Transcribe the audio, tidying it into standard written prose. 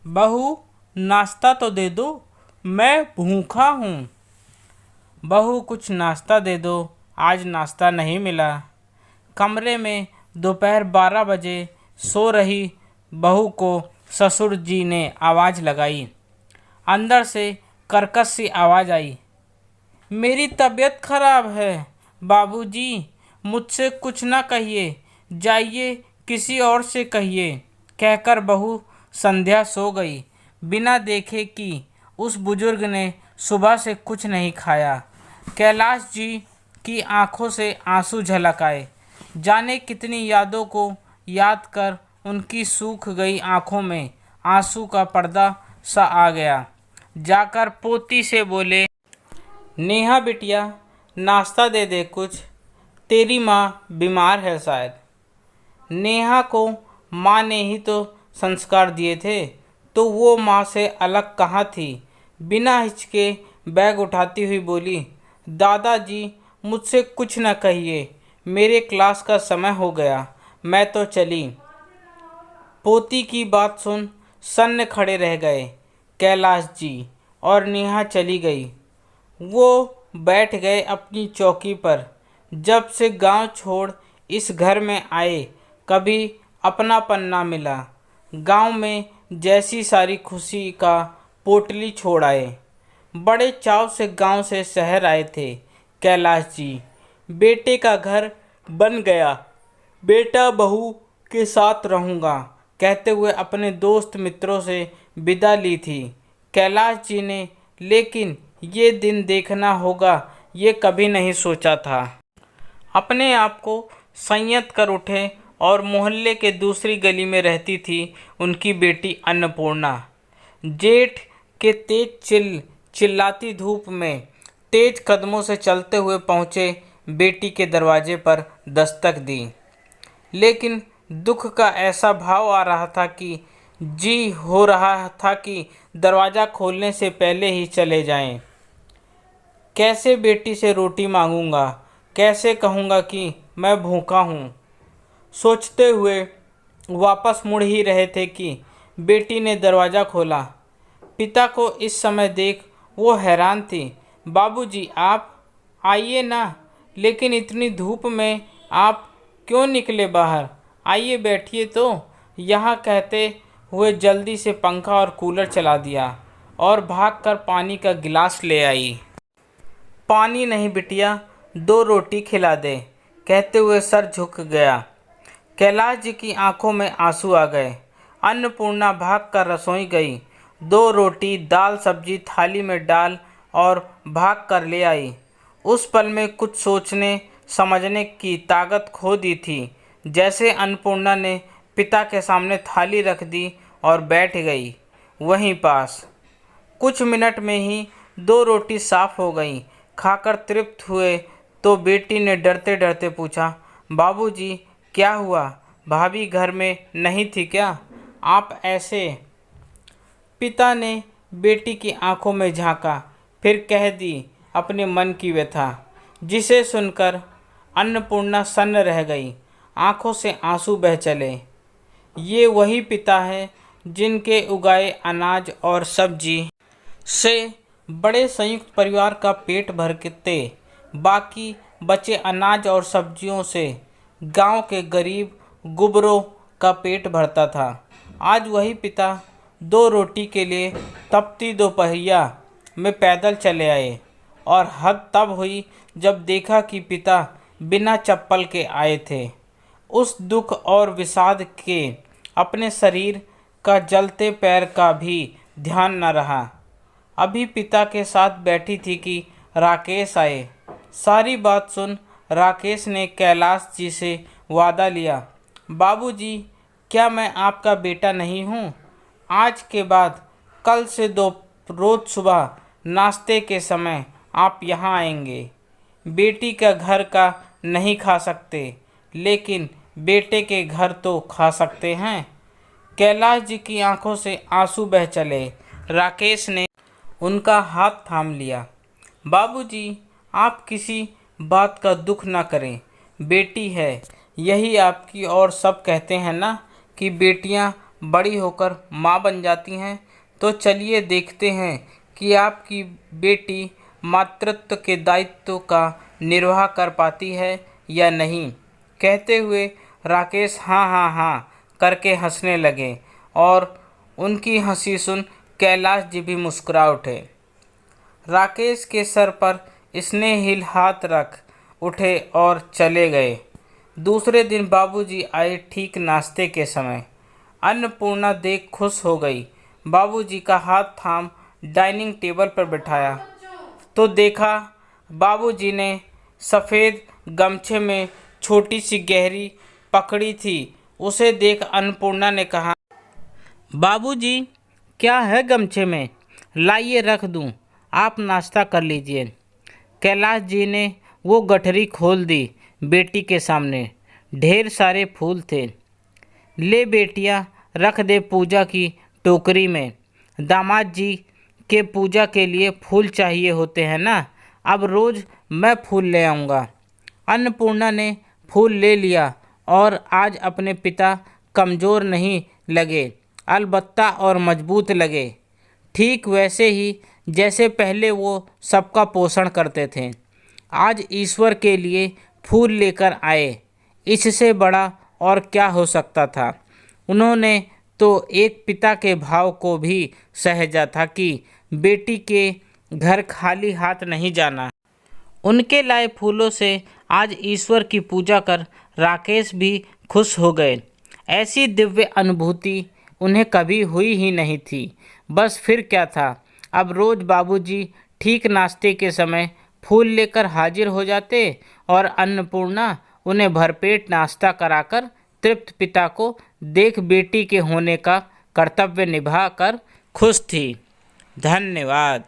बहू, नाश्ता तो दे दो, मैं भूखा हूँ। बहू, कुछ नाश्ता दे दो, आज नाश्ता नहीं मिला। कमरे में दोपहर 12 बजे सो रही बहू को ससुर जी ने आवाज़ लगाई। अंदर से कर्कश सी आवाज़ आई, मेरी तबीयत खराब है बाबूजी, मुझसे कुछ ना कहिए, जाइए किसी और से कहिए। कहकर बहू संध्या सो गई, बिना देखे कि उस बुजुर्ग ने सुबह से कुछ नहीं खाया। कैलाश जी की आंखों से आंसू झलक आए। जाने कितनी यादों को याद कर उनकी सूख गई आंखों में आंसू का पर्दा सा आ गया। जाकर पोती से बोले, नेहा बिटिया, नाश्ता दे दे कुछ, तेरी माँ बीमार है शायद। नेहा को माँ ने ही तो संस्कार दिए थे, तो वो माँ से अलग कहाँ थी। बिना हिचके बैग उठाती हुई बोली, दादाजी मुझसे कुछ न कहिए, मेरे क्लास का समय हो गया, मैं तो चली। पोती की बात सुन सन्न खड़े रह गए कैलाश जी, और नेहा चली गई। वो बैठ गए अपनी चौकी पर। जब से गांव छोड़ इस घर में आए, कभी अपनापन ना मिला। गांव में जैसी सारी खुशी का पोटली छोड़ आए। बड़े चाव से गांव से शहर आए थे कैलाश जी। बेटे का घर बन गया, बेटा बहू के साथ रहूँगा कहते हुए अपने दोस्त मित्रों से विदा ली थी कैलाश जी ने। लेकिन ये दिन देखना होगा, ये कभी नहीं सोचा था। अपने आप को संयत कर उठे और मोहल्ले के दूसरी गली में रहती थी उनकी बेटी अन्नपूर्णा। जेठ के तेज चिल्लाती धूप में तेज कदमों से चलते हुए पहुँचे, बेटी के दरवाजे पर दस्तक दी। लेकिन दुख का ऐसा भाव आ रहा था कि जी हो रहा था कि दरवाज़ा खोलने से पहले ही चले जाएं। कैसे बेटी से रोटी मांगूंगा, कैसे कहूँगा कि मैं भूखा हूँ। सोचते हुए वापस मुड़ ही रहे थे कि बेटी ने दरवाज़ा खोला। पिता को इस समय देख वो हैरान थी। बाबूजी, आप आइए ना, लेकिन इतनी धूप में आप क्यों निकले बाहर, आइए बैठिए तो। यहाँ कहते हुए जल्दी से पंखा और कूलर चला दिया और भागकर पानी का गिलास ले आई। पानी नहीं बिटिया, 2 रोटी खिला दे कहते हुए सर झुक गया। कैलाश जी की आंखों में आंसू आ गए। अन्नपूर्णा भागकर रसोई गई, 2 रोटी दाल सब्जी थाली में डाल और भागकर ले आई। उस पल में कुछ सोचने समझने की ताकत खो दी थी। जैसे अन्नपूर्णा ने पिता के सामने थाली रख दी और बैठ गई वहीं पास। कुछ मिनट में ही 2 रोटी साफ हो गईं। खाकर तृप्त हुए तो बेटी ने डरते डरते पूछा, बाबूजी क्या हुआ, भाभी घर में नहीं थी क्या, आप ऐसे। पिता ने बेटी की आंखों में झांका, फिर कह दी अपने मन की व्यथा, जिसे सुनकर अन्नपूर्णा सन्न रह गई। आंखों से आंसू बह चले। ये वही पिता है जिनके उगाए अनाज और सब्जी से बड़े संयुक्त परिवार का पेट भरते, बाकी बचे अनाज और सब्जियों से गांव के गरीब गुबरों का पेट भरता था। आज वही पिता 2 रोटी के लिए तपती दोपहरिया में पैदल चले आए, और हद तब हुई जब देखा कि पिता बिना चप्पल के आए थे। उस दुख और विषाद के अपने शरीर का जलते पैर का भी ध्यान न रहा। अभी पिता के साथ बैठी थी कि राकेश आए। सारी बात सुन राकेश ने कैलाश जी से वादा लिया, बाबूजी, क्या मैं आपका बेटा नहीं हूँ? आज के बाद कल से रोज सुबह नाश्ते के समय आप यहाँ आएंगे। बेटी का घर का नहीं खा सकते, लेकिन बेटे के घर तो खा सकते हैं। कैलाश जी की आंखों से आंसू बह चले। राकेश ने उनका हाथ थाम लिया। बाबूजी, आप किसी बात का दुख ना करें, बेटी है, यही आपकी और सब कहते हैं ना कि बेटियां बड़ी होकर माँ बन जाती हैं। तो चलिए देखते हैं कि आपकी बेटी मातृत्व के दायित्व का निर्वाह कर पाती है या नहीं। कहते हुए राकेश हाँ हाँ हाँ करके हंसने लगे और उनकी हंसी सुन कैलाश जी भी मुस्कुरा उठे। राकेश के सर पर स्नेहिल हाथ रख उठे और चले गए। दूसरे दिन बाबूजी आए ठीक नाश्ते के समय। अन्नपूर्णा देख खुश हो गई। बाबूजी का हाथ थाम डाइनिंग टेबल पर बिठाया तो देखा बाबूजी ने सफ़ेद गमछे में छोटी सी गहरी पकड़ी थी। उसे देख अन्नपूर्णा ने कहा, बाबूजी क्या है गमछे में, लाइए रख दूं, आप नाश्ता कर लीजिए। कैलाश जी ने वो गठरी खोल दी। बेटी के सामने ढेर सारे फूल थे। ले बेटिया रख दे पूजा की टोकरी में। दामाद जी के पूजा के लिए फूल चाहिए होते हैं ना, अब रोज़ मैं फूल ले आऊँगा। अन्नपूर्णा ने फूल ले लिया और आज अपने पिता कमज़ोर नहीं लगे, अलबत्ता और मजबूत लगे, ठीक वैसे ही जैसे पहले वो सबका पोषण करते थे। आज ईश्वर के लिए फूल लेकर आए, इससे बड़ा और क्या हो सकता था। उन्होंने तो एक पिता के भाव को भी सहेजा था कि बेटी के घर खाली हाथ नहीं जाना। उनके लाए फूलों से आज ईश्वर की पूजा कर राकेश भी खुश हो गए। ऐसी दिव्य अनुभूति उन्हें कभी हुई ही नहीं थी। बस फिर क्या था, अब रोज़ बाबूजी ठीक नाश्ते के समय फूल लेकर हाजिर हो जाते और अन्नपूर्णा उन्हें भरपेट नाश्ता कराकर तृप्त पिता को देख बेटी के होने का कर्तव्य निभा कर खुश थी। धन्यवाद।